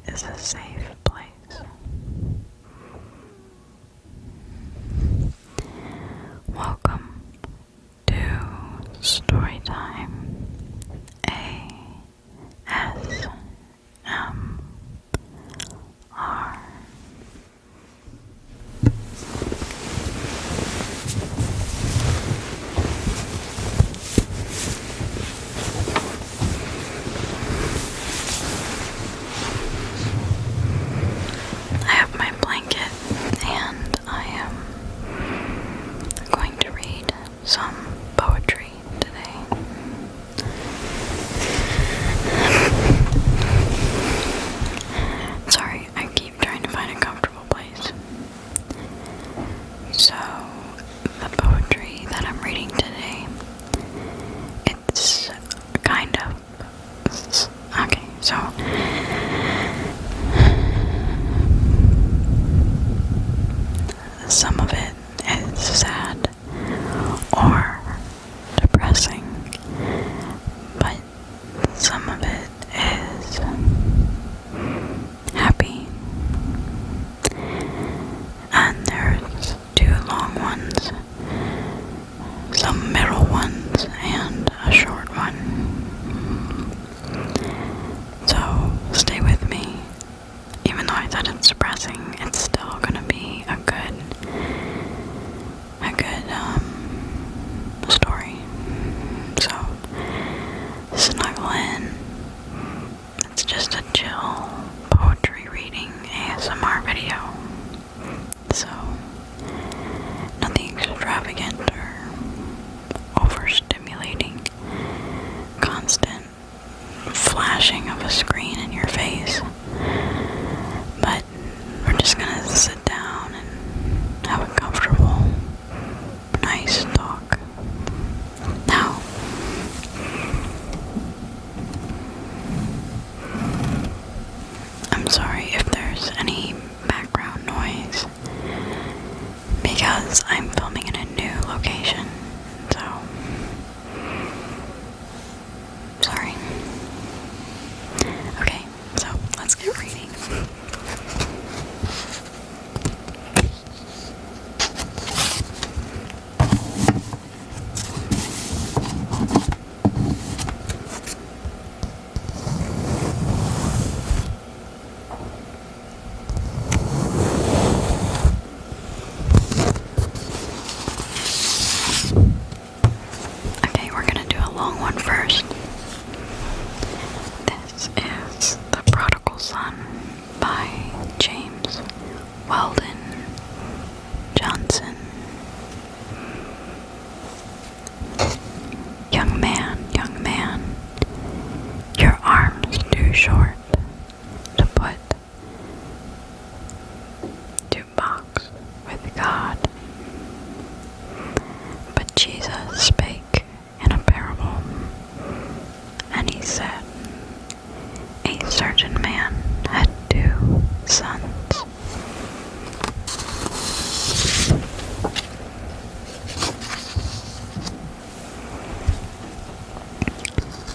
is a safe place. Welcome to Storytime ASMR. I have my blanket and I am going to read some poetry today. Sorry, I keep trying to find a comfortable place. So, the poetry that I'm reading today, it's kind of... Okay, so... Some of it is sad or depressing, but some of it is happy. And there's two long ones, some middle ones, and a short one. So stay with me. Even though I said it's depressing, it's still gonna be a good story. So snuggle in. It's just a chill poetry reading ASMR video. So nothing extravagant or overstimulating, constant flashing of a screen in your face. But we're just gonna sit down and have a comfortable, nice talk. Now, I'm sorry if there's any background noise because I'm filming in a new location, so sorry. Okay, so let's get reading. Okay, we're gonna do a long one first. This is The Prodigal Son by James Weldon Johnson. Young man, your arm's too short to put to box with God. But Jesus spake in a parable, and he said, a certain man had two sons.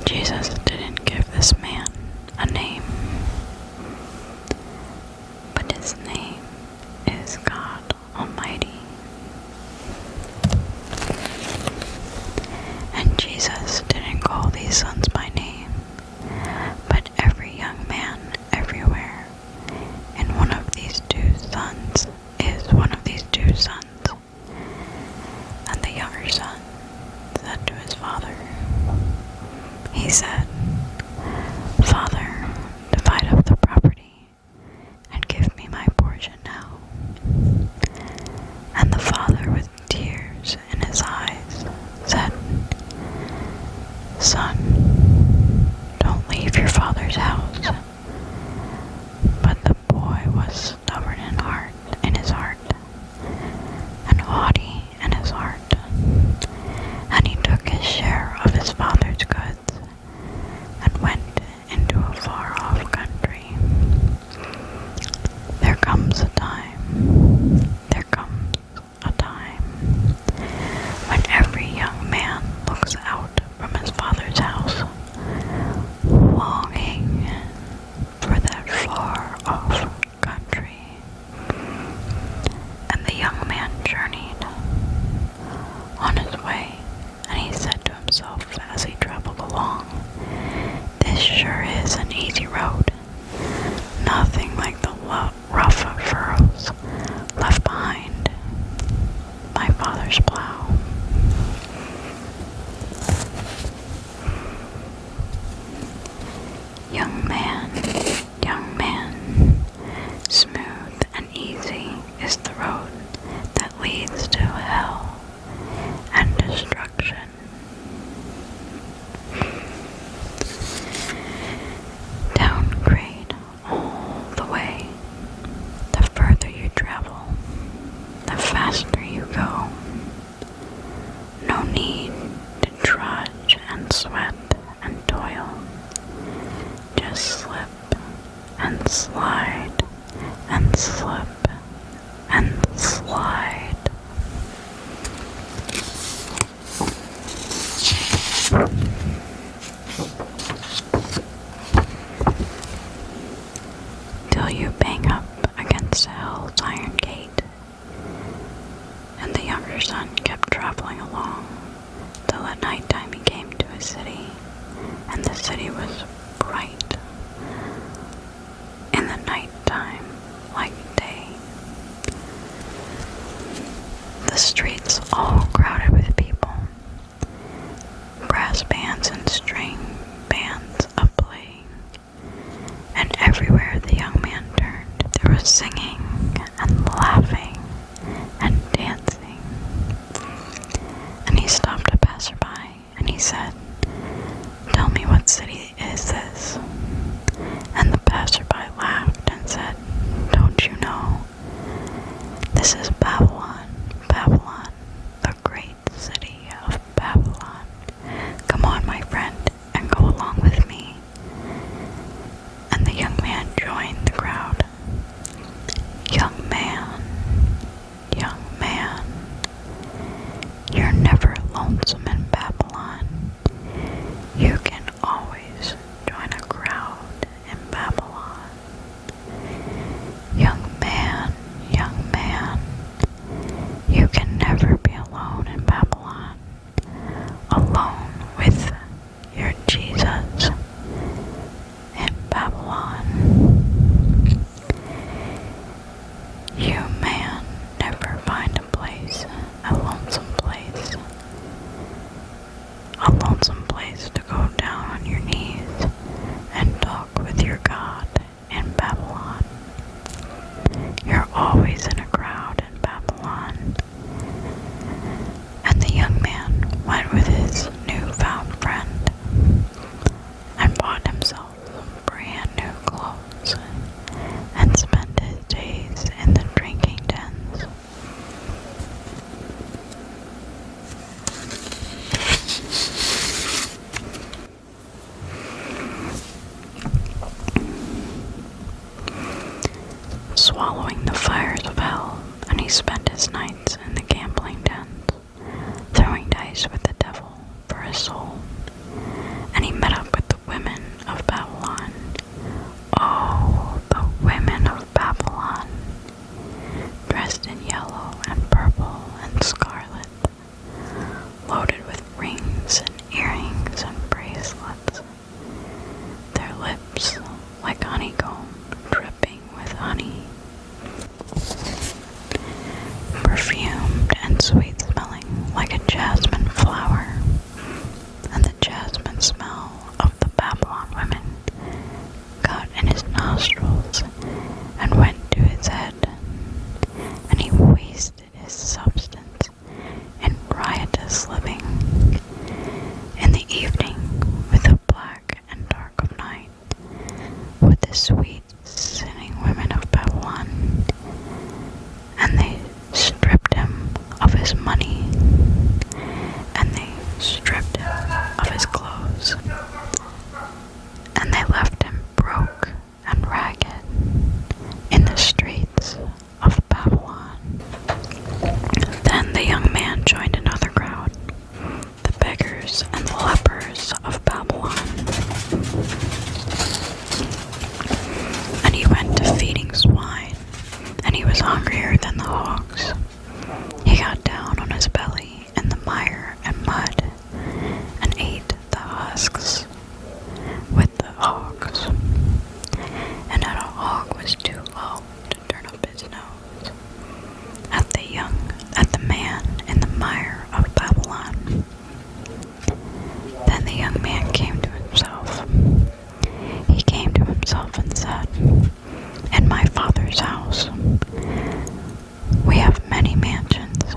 Jesus didn't give this man a name, but his name is God Almighty. And Jesus didn't call these sons by name, but every young man everywhere. And one of these two sons is one of these two sons. And the younger son said to his father, he said, Father, divide up the property and give me my portion. and slide and slip and slide. Till you bang up against hell's iron gate. And the younger son kept traveling along, till at nighttime he came to a city, and the city was bright in the nighttime like day. The streets all crowded with people, brass bands and string bands a-playing, and everywhere the young man turned there was singing and laughing and dancing. And he stopped a passerby and he said, "Tell me, what city is this?" And the passerby laughed and said, "Don't you know? This is Babylon, Babylon, the great city of Babylon. Come on, my friend, and go along with me." And the young man joined the crowd. Young man, you're never lonesome in Babylon. You can always join a crowd in Babylon. Young man, you can never be alone in Babylon. Alone with your Jesus in Babylon. You, man, never find a place, a lonesome place to go down on your knees and talk with your God in Babylon. You're always in a crowd in Babylon. And the young man went with his newfound friend and bought himself some brand new clothes and spent his days in the drinking dens. Swallowing the fires of hell, and he spent his nights in the gambling dens, throwing dice with the devil for his soul. And he met up with the women of Babylon. Oh, the women of Babylon, dressed in yellow and purple and scarlet, loaded with rings and earrings and bracelets, their lips like honeycomb dripping with honey, perfumed and sweet smelling like a jasmine flower. And the jasmine smell of the Babylon women got in his nostrils and went to his head, and he wasted his substance in riotous living. In the evening, with the black and dark of night, with the sweet sinning women of Babylon, and they stripped him of his money, and they stripped him of his clothes, and they left him broke and ragged in the streets of Babylon. Then the young man joined another crowd, the beggars and the lepers of Babylon. And he went to feeding swine, and he was hungrier than the hogs. He got down on his belly in the mire and mud, and ate the husks with the hogs. And that a hog was too low to turn up his nose at the man in the mire of Babylon. Then the young man came to himself. He came to himself and said, "In my Father's house we have many mansions,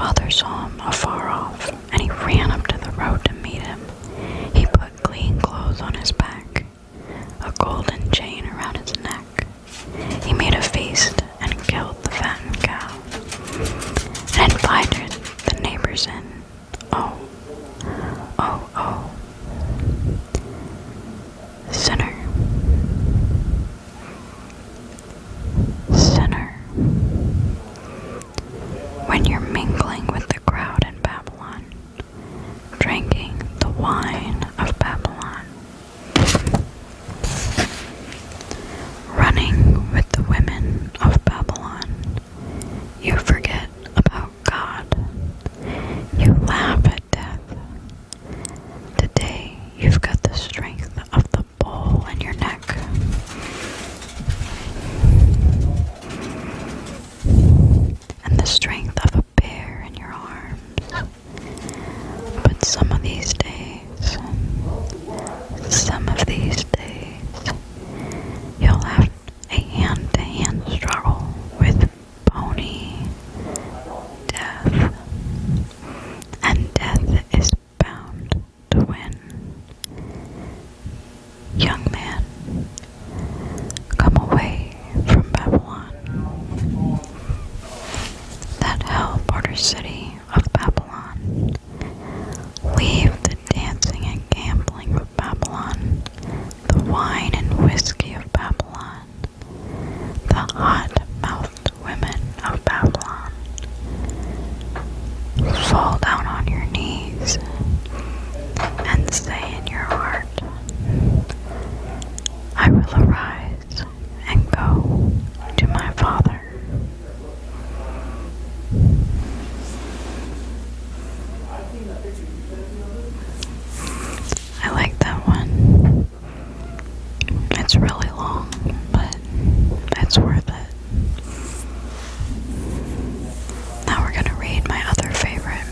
father saw him afar off, and he ran up to the road to meet him. He put clean clothes on his back, a golden chain around his neck. He made a feast and killed the fattened cow, and invited the neighbors in. Oh, oh, oh, sinner, sinner. When you're mingling with the crowd in Babylon, drinking the wine of Babylon, running with the women of Babylon, you forget about God. You laugh at death. Today you've got the strength of the bull in your neck. And the strength of a bear in your arms. But some of these days, you'll have a hand-to-hand struggle with bony death. And death is bound to win. Young man, come away from Babylon, that hell border city of Babylon. Leave the dancing and gambling of Babylon, the wine and whiskey of Babylon, the hot-mouthed women of Babylon. Fall down on your knees and say in your heart, I will arise and go to my Father. I like that one. It's really long, but it's worth it. Now we're going to read my other favorite.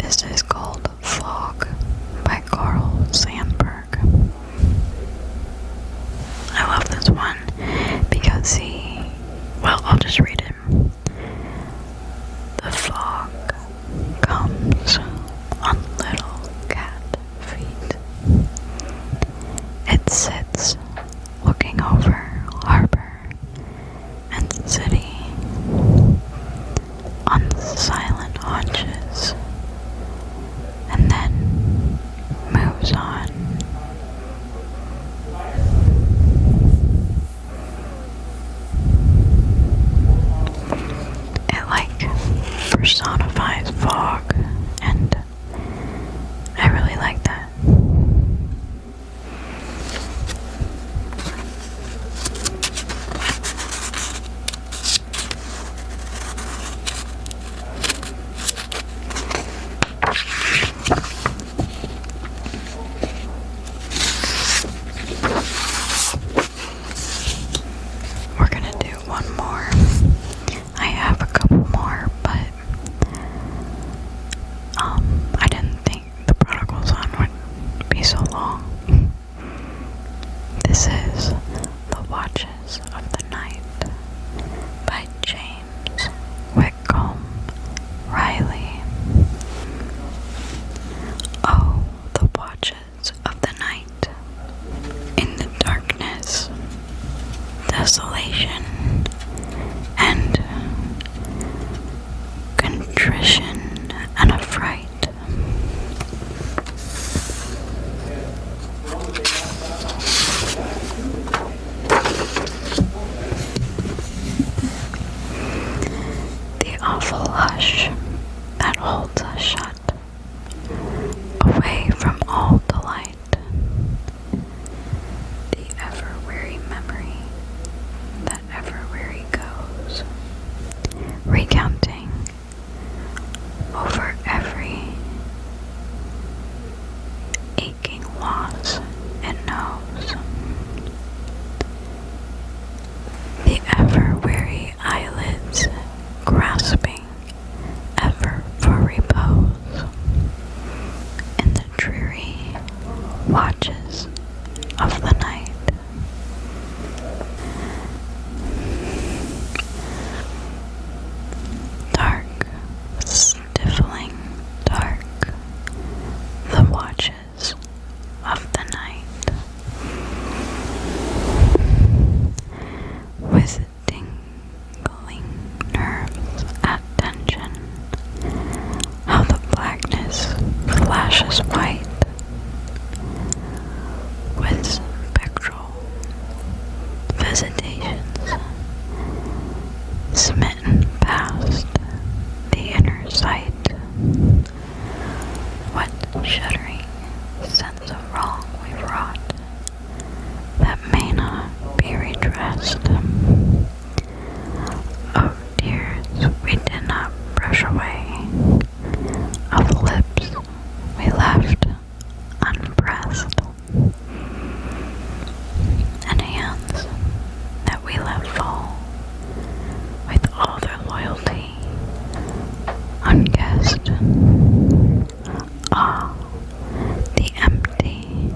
This is called Fog by Carl Sandburg. I love this one because I'll just read it. The fog comes on little cat feet. It sits looking over harbor and city on silent haunches, and then moves on. It personifies fog, and I really like that. We're gonna do one more. I have a couple more, but I didn't think the prodigal son would be so long. This is The Watches of the Night by James Whitcomb Riley. Oh, the watches of the night, in the darkness, desolation, and contrition and affright. of the night. Dark, stifling dark, the watches of the night. With tingling nerves at tension, how the blackness flashes white. With spectral visitations, smitten past the inner sight. What shuddering sense of wrong we've wrought that may not be redressed. Of tears we did not brush away, of lips we left unpressed, and hands that we let fall with all their loyalty unguessed. Ah, the empty,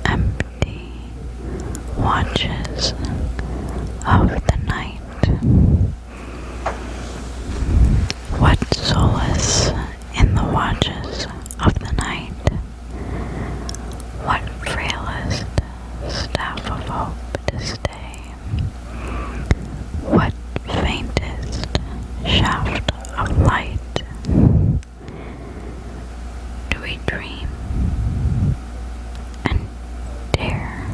empty watches of the night. What solace in the watches of the night? What frailest staff of hope to stay? What faintest shaft of light? Do we dream and dare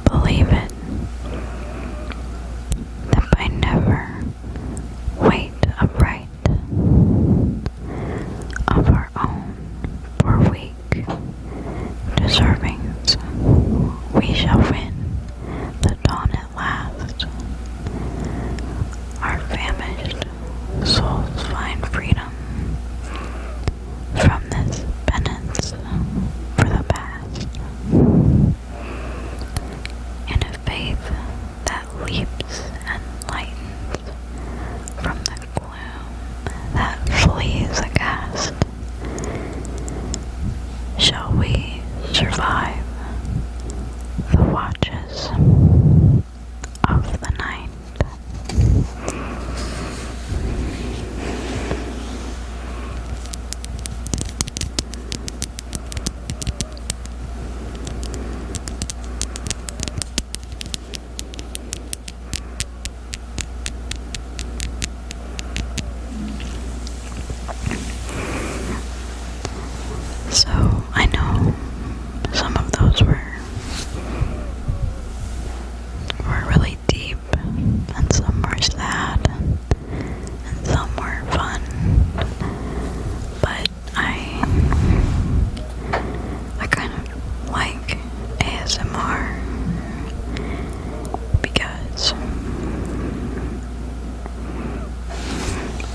believe it, that by never wait upright of our own poor weak deservings, we shall win the dawn at last. Our famished souls find freedom from this penance for the past, in a faith that leaps and lightens from the gloom that flees aghast. Shall we survive the watches of the night? So I know some of those were really deep, and some were sad, and some were fun. But I kind of like ASMR because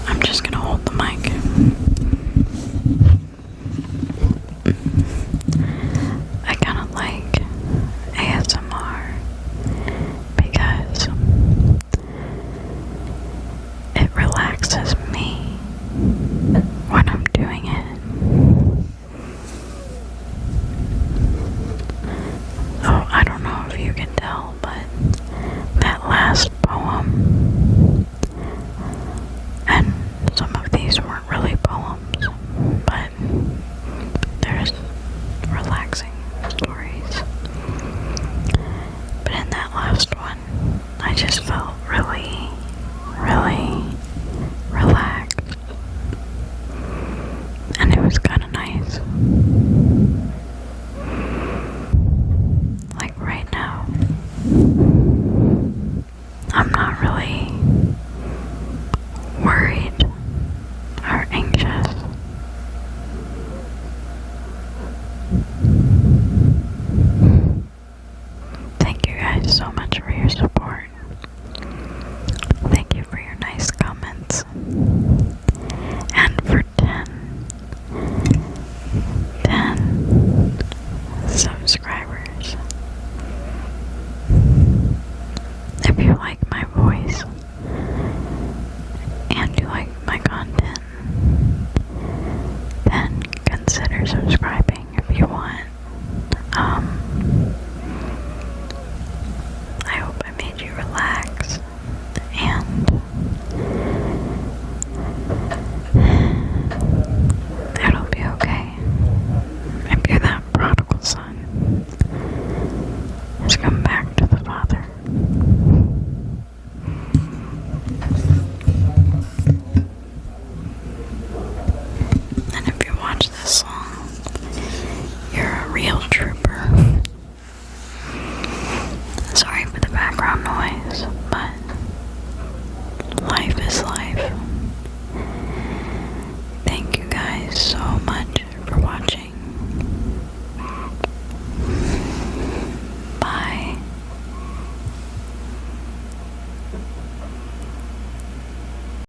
I'm just gonna hold the mic. I kind of like ASMR because it relaxes me when I'm doing it. Oh, I don't know if you can tell, but that last poem, and some of these weren't really poems, but there's relaxing stories. But in that last one, I just felt really, really relaxed. And it was kind of nice. Like right now, I'm not really worried or anxious. Thank you guys so much for your support. Thank you for your nice comments. And for 10 subscribers. If you like my voice and you like my content, then consider subscribing if you want. has come back to the Father. And if you watch this song, you're a real trooper. Sorry for the background noise, but